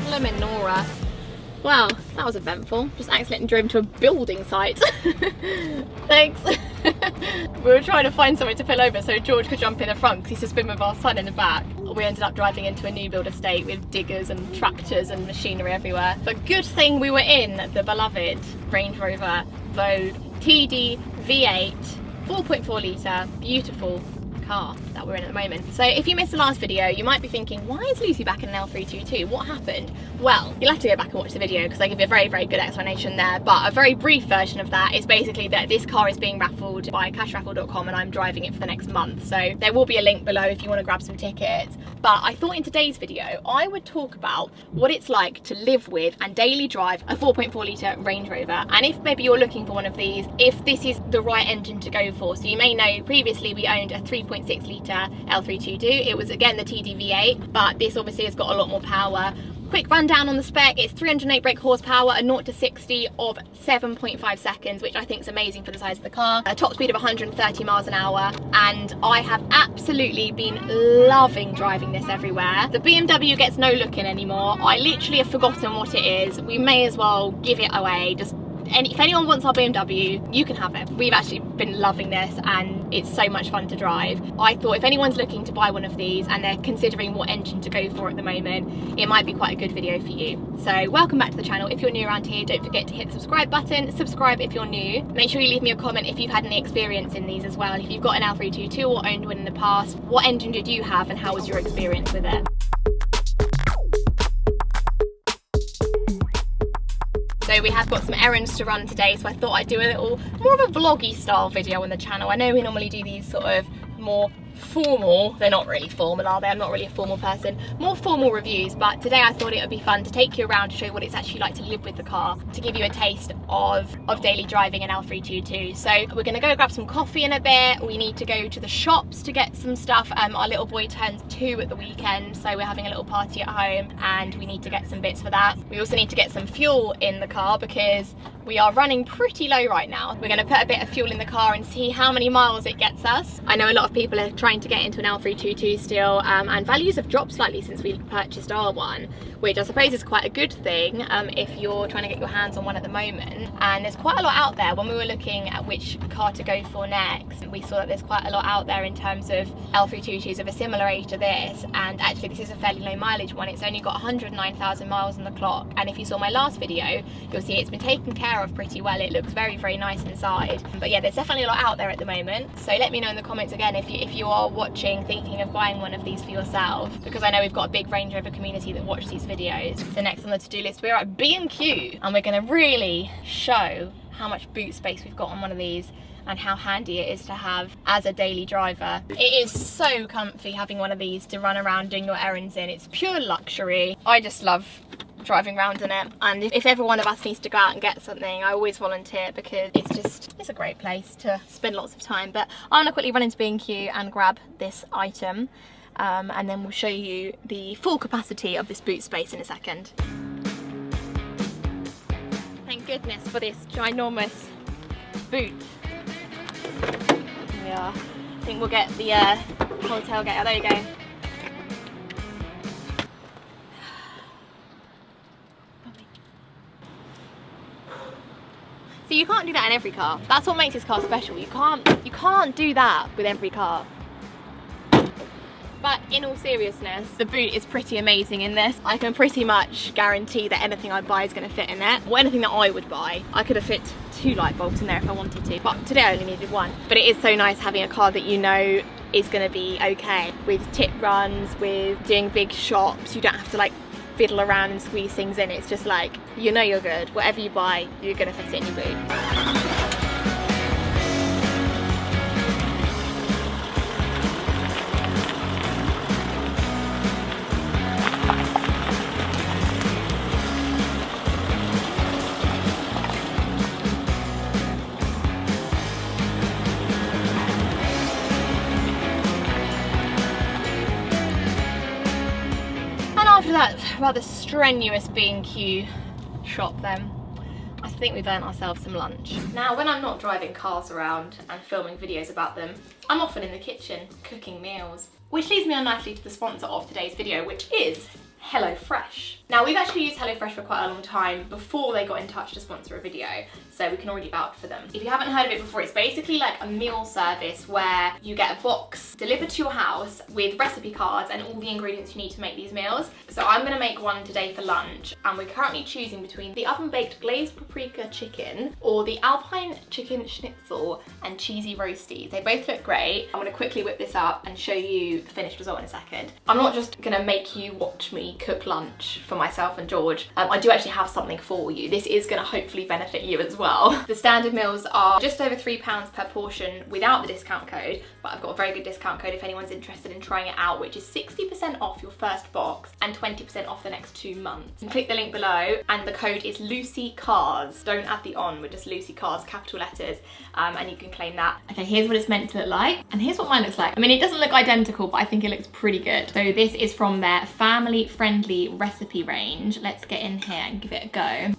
Blimmin' Nora. Well, that was eventful. Just accidentally drove into a building site. Thanks. We were trying to find somewhere to pull over so George could jump in the front because he's just been with our son in the back. We ended up driving into a new build estate with diggers and tractors and machinery everywhere. But good thing we were in the beloved Range Rover Vogue TDV8 4.4 litre beautiful car that we're in at the moment. So if you missed the last video, you might be thinking, why is Lucy back in an L322? What happened? Well, you'll have to go back and watch the video because I give you a very, very good explanation there, but a very brief version of that is basically that this car is being raffled by cashraffle.com and I'm driving it for the next month. So there will be a link below if you want to grab some tickets. But I thought in today's video, I would talk about what it's like to live with and daily drive a 4.4 litre Range Rover. And if maybe you're looking for one of these, if this is the right engine to go for. So you may know previously we owned a 3.6 litre L322. It was again the TDV8, but this obviously has got a lot more power. Quick rundown on the spec, it's 308 brake horsepower, a 0 to 60 of 7.5 seconds, which I think is amazing for the size of the car. A top speed of 130 miles an hour, and I have absolutely been loving driving this everywhere. The BMW gets no looking anymore. I literally have forgotten what it is. We may as well give it away. If anyone wants our BMW, you can have it. We've actually been loving this and it's so much fun to drive. I thought if anyone's looking to buy one of these and they're considering what engine to go for at the moment, it might be quite a good video for you. So welcome back to the channel. If you're new around here, don't forget to hit the subscribe button. Subscribe if you're new. Make sure you leave me a comment if you've had any experience in these as well. If you've got an L322 or owned one in the past, what engine did you have and how was your experience with it? So we have got some errands to run today, so I thought I'd do a little more of a vloggy style video on the channel. I know we normally do these sort of more formal, they're not really formal, are they? I'm not really a formal person. More formal reviews, but today I thought it would be fun to take you around to show you what it's actually like to live with the car, to give you a taste of daily driving an L322. So we're gonna go grab some coffee in a bit. We need to go to the shops to get some stuff. Our little boy turns 2 at the weekend, so we're having a little party at home and we need to get some bits for that. We also need to get some fuel in the car because we are running pretty low right now. We're going to put a bit of fuel in the car and see how many miles it gets us. I know a lot of people are trying to get into an L322 still, and values have dropped slightly since we purchased our one, which I suppose is quite a good thing if you're trying to get your hands on one at the moment. And there's quite a lot out there. When we were looking at which car to go for next, we saw that there's quite a lot out there in terms of L322s of a similar age to this, and actually this is a fairly low mileage one. It's only got 109,000 miles on the clock, and if you saw my last video, you'll see it's been taken care of pretty well. It looks very, very nice inside. But yeah, there's definitely a lot out there at the moment. So let me know in the comments again if you are watching, thinking of buying one of these for yourself, because I know we've got a big Range Rover community that watch these videos. So next on the to-do list, we're at B&Q, and we're going to really show how much boot space we've got on one of these and how handy it is to have as a daily driver. It is so comfy having one of these to run around doing your errands in. It's pure luxury. I just love driving around in it, and if ever one of us needs to go out and get something, I always volunteer because it's a great place to spend lots of time. But I'm gonna quickly run into B&Q and grab this item, and then we'll show you the full capacity of this boot space in a second. Thank goodness for this ginormous boot. Yeah, I think we'll get the whole tailgate. Oh, there you go. So you can't do that in every car. That's what makes this car special. You can't do that with every car. But in all seriousness, the boot is pretty amazing in this. I can pretty much guarantee that anything I buy is going to fit in there. Or anything that I would buy. I could have fit 2 light bulbs in there if I wanted to, but today I only needed 1. But it is so nice having a car that you know is going to be okay. With tip runs, with doing big shops, you don't have to like fiddle around and squeeze things in. It's just like, you know you're good. Whatever you buy, you're going to fit it in your boot. After that rather strenuous B&Q shop then, I think we've earned ourselves some lunch. Now when I'm not driving cars around and filming videos about them, I'm often in the kitchen cooking meals. Which leads me on nicely to the sponsor of today's video, which is HelloFresh. Now, we've actually used HelloFresh for quite a long time before they got in touch to sponsor a video, so we can already vouch for them. If you haven't heard of it before, it's basically like a meal service where you get a box delivered to your house with recipe cards and all the ingredients you need to make these meals. So I'm gonna make one today for lunch, and we're currently choosing between the oven-baked glazed paprika chicken or the Alpine chicken schnitzel and cheesy roasties. They both look great. I'm gonna quickly whip this up and show you the finished result in a second. I'm not just gonna make you watch me cook lunch for myself and George. I do actually have something for you. This is going to hopefully benefit you as well. The standard meals are just over £3 per portion without the discount code, but I've got a very good discount code if anyone's interested in trying it out, which is 60% off your first box and 20% off the next 2 months. And click the link below, and the code is Lucy Cars. Don't add the on, we're just Lucy Cars, capital letters, and you can claim that. Okay, here's what it's meant to look like, and here's what mine looks like. I mean, it doesn't look identical, but I think it looks pretty good. So this is from their family-friendly recipe range. Let's get in here and give it a go.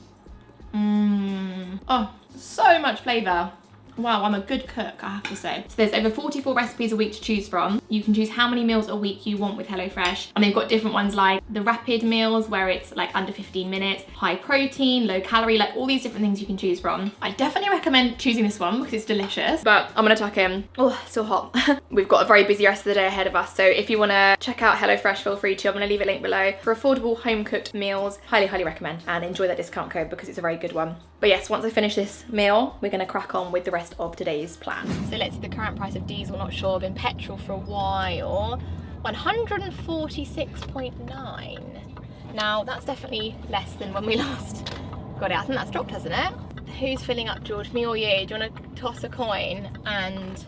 Oh, so much flavour. Wow, I'm a good cook, I have to say. So there's over 44 recipes a week to choose from. You can choose how many meals a week you want with HelloFresh. And they've got different ones like the rapid meals where it's like under 15 minutes, high protein, low calorie, like all these different things you can choose from. I definitely recommend choosing this one because it's delicious. But I'm gonna tuck in. Oh, it's so hot. We've got a very busy rest of the day ahead of us. So if you wanna check out HelloFresh, feel free to. I'm gonna leave a link below. For affordable home cooked meals, highly, highly recommend. And enjoy that discount code because it's a very good one. But yes, once I finish this meal, we're gonna crack on with the rest of today's plan. So let's see the current price of diesel, not sure, been petrol for a while. 146.9. Now that's definitely less than when we last got it. I think that's dropped, hasn't it? Who's filling up, George, me or you? Do you wanna toss a coin and,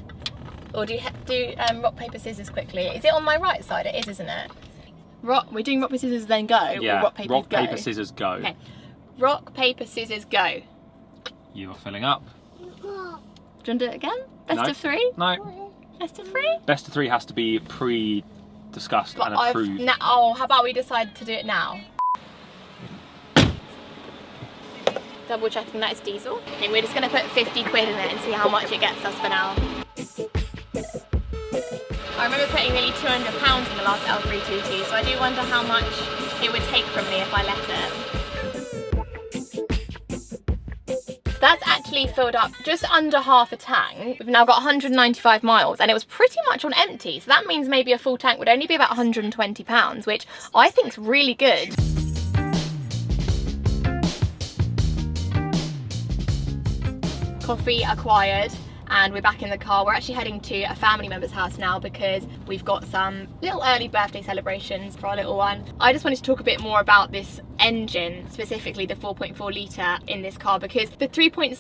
or do rock, paper, scissors quickly? Is it on my right side? It is, isn't it? We're doing rock, paper, scissors, then go? Yeah, or rock, paper, paper, scissors, go. Okay. Rock, paper, scissors, go. You are filling up. Do you want to do it again? Best of 3? No. Best of 3? Best of 3 has to be pre-discussed and approved. Oh, how about we decide to do it now? Double checking that it's diesel. Okay, we're just going to put 50 quid in it and see how much it gets us for now. I remember putting nearly £200 in the last L322, so I do wonder how much it would take from me if I let it. That's actually filled up just under half a tank. We've now got 195 miles and it was pretty much on empty. So that means maybe a full tank would only be about £120, which I think is really good. Coffee acquired. And we're back in the car. We're actually heading to a family member's house now because we've got some little early birthday celebrations for our little one. I just wanted to talk a bit more about this engine, specifically the 4.4 litre in this car, because the 3.6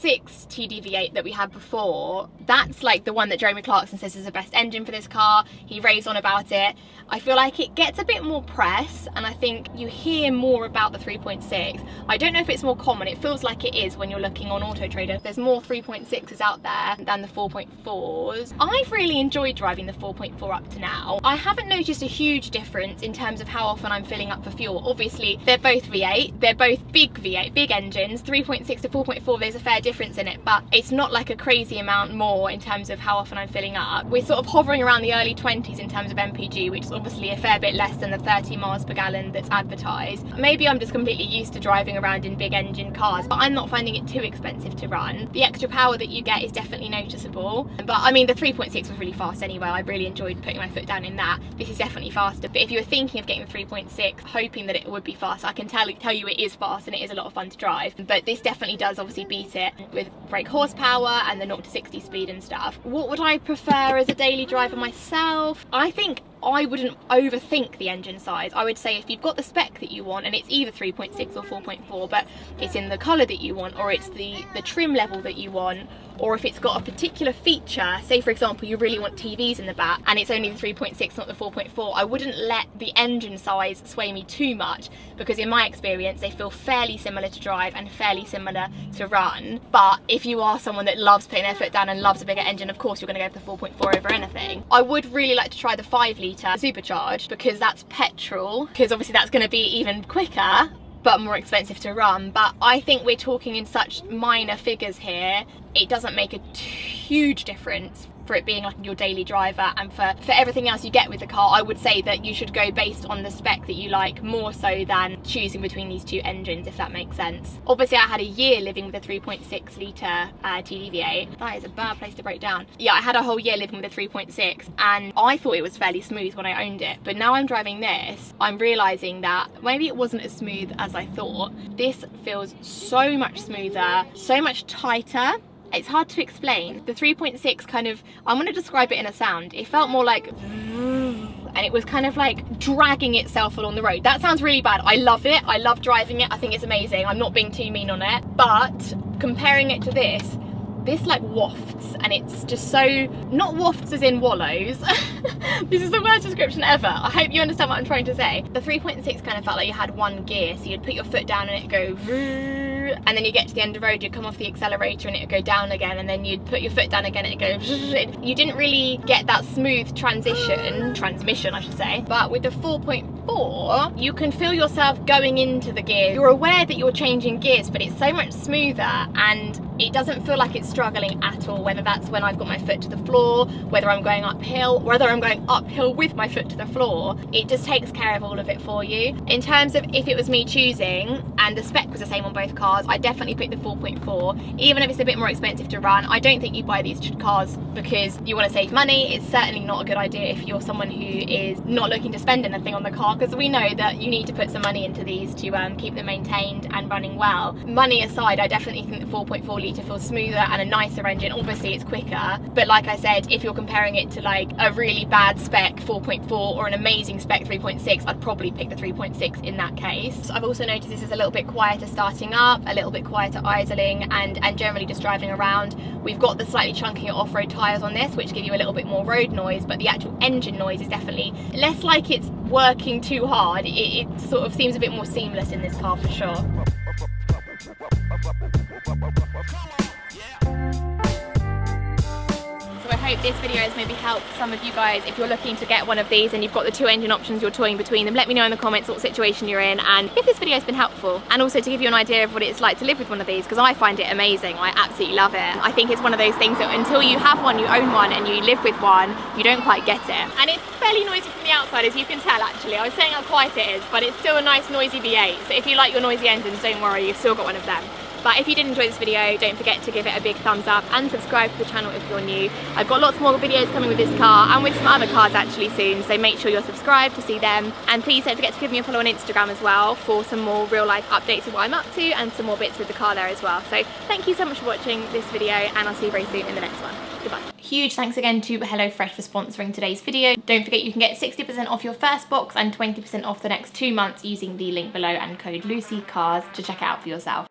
TDV8 that we had before, that's like the one that Jeremy Clarkson says is the best engine for this car. He raves on about it. I feel like it gets a bit more press and I think you hear more about the 3.6. I don't know if it's more common. It feels like it is when you're looking on Auto Trader. There's more 3.6s out there than the 4.4s. I've really enjoyed driving the 4.4 up to now. I haven't noticed a huge difference in terms of how often I'm filling up for fuel. Obviously, they're both V8. They're both big V8, big engines. 3.6 to 4.4, there's a fair difference in it, but it's not like a crazy amount more in terms of how often I'm filling up. We're sort of hovering around the early 20s in terms of MPG, which is obviously a fair bit less than the 30 miles per gallon that's advertised. Maybe I'm just completely used to driving around in big engine cars, but I'm not finding it too expensive to run. The extra power that you get is definitely noticeable, but I mean the 3.6 was really fast anyway. I really enjoyed putting my foot down in that. This is definitely faster, but if you were thinking of getting the 3.6 hoping that it would be faster, I can tell you it is fast and it is a lot of fun to drive, but this definitely does obviously beat it with brake horsepower and the 0 to 60 speed and stuff. What would I prefer as a daily driver myself? I think I wouldn't overthink the engine size. I would say if you've got the spec that you want and it's either 3.6 or 4.4, but it's in the colour that you want, or it's the trim level that you want, or if it's got a particular feature, say for example you really want TVs in the back and it's only the 3.6 not the 4.4, I wouldn't let the engine size sway me too much, because in my experience they feel fairly similar to drive and fairly similar to run. But if you are someone that loves putting their foot down and loves a bigger engine, of course you're going to go for the 4.4 over anything. I would really like to try the 5 litre supercharged because that's petrol, because obviously that's going to be even quicker but more expensive to run. But I think we're talking in such minor figures here, it doesn't make a huge difference for it being like your daily driver and for everything else you get with the car, I would say that you should go based on the spec that you like more so than choosing between these two engines, if that makes sense. Obviously I had a year living with a 3.6 litre TDV8. That is a bad place to break down. Yeah, I had a whole year living with a 3.6 and I thought it was fairly smooth when I owned it, but now I'm driving this, I'm realising that maybe it wasn't as smooth as I thought. This feels so much smoother, so much tighter. It's hard to explain. The 3.6 kind of, I'm going to describe it in a sound. It felt more like, and it was kind of like dragging itself along the road. That sounds really bad. I love it. I love driving it. I think it's amazing. I'm not being too mean on it. But comparing it to this like wafts, and it's just so, not wafts as in wallows. This is the worst description ever. I hope you understand what I'm trying to say. The 3.6 kind of felt like you had one gear, so you'd put your foot down and it'd go, and then you get to the end of the road, you'd come off the accelerator and it'd go down again, and then you'd put your foot down again and it'd go, you didn't really get that smooth transmission I should say. But with the 4.4, you can feel yourself going into the gear. You're aware that you're changing gears, but it's so much smoother and it doesn't feel like it's struggling at all, whether that's when I've got my foot to the floor, whether I'm going uphill, whether I'm going uphill with my foot to the floor. It just takes care of all of it for you. In terms of if it was me choosing, and the spec was the same on both cars, I definitely picked the 4.4, even if it's a bit more expensive to run. I don't think you buy these cars because you want to save money. It's certainly not a good idea if you're someone who is not looking to spend anything on the car, because we know that you need to put some money into these to keep them maintained and running well. Money aside, I definitely think the 4.4 litre feels smoother and a nicer engine. Obviously it's quicker, but like I said, if you're comparing it to like a really bad spec 4.4 or an amazing spec 3.6, I'd probably pick the 3.6 in that case. I've also noticed this is a little bit quieter starting up, a little bit quieter idling, and generally just driving around. We've got the slightly chunkier off-road tyres on this, which give you a little bit more road noise, but the actual engine noise is definitely less like it's working too hard. It sort of seems a bit more seamless in this car for sure. I hope this video has maybe helped some of you guys if you're looking to get one of these and you've got the two engine options, you're toying between them. Let me know in the comments what situation you're in and if this video has been helpful, and also to give you an idea of what it's like to live with one of these, because I find it amazing. I absolutely love it. I think it's one of those things that until you have one, you own one and you live with one, you don't quite get it. And it's fairly noisy from the outside, as you can tell actually. I was saying how quiet it is, but it's still a nice noisy V8. So if you like your noisy engines, don't worry, you've still got one of them. But if you did enjoy this video, don't forget to give it a big thumbs up and subscribe to the channel if you're new. I've got lots more videos coming with this car and with some other cars actually soon, so make sure you're subscribed to see them. And please don't forget to give me a follow on Instagram as well for some more real life updates of what I'm up to and some more bits with the car there as well. So thank you so much for watching this video, and I'll see you very soon in the next one. Goodbye. Huge thanks again to HelloFresh for sponsoring today's video. Don't forget you can get 60% off your first box and 20% off the next 2 months using the link below and code LucyCars to check it out for yourself.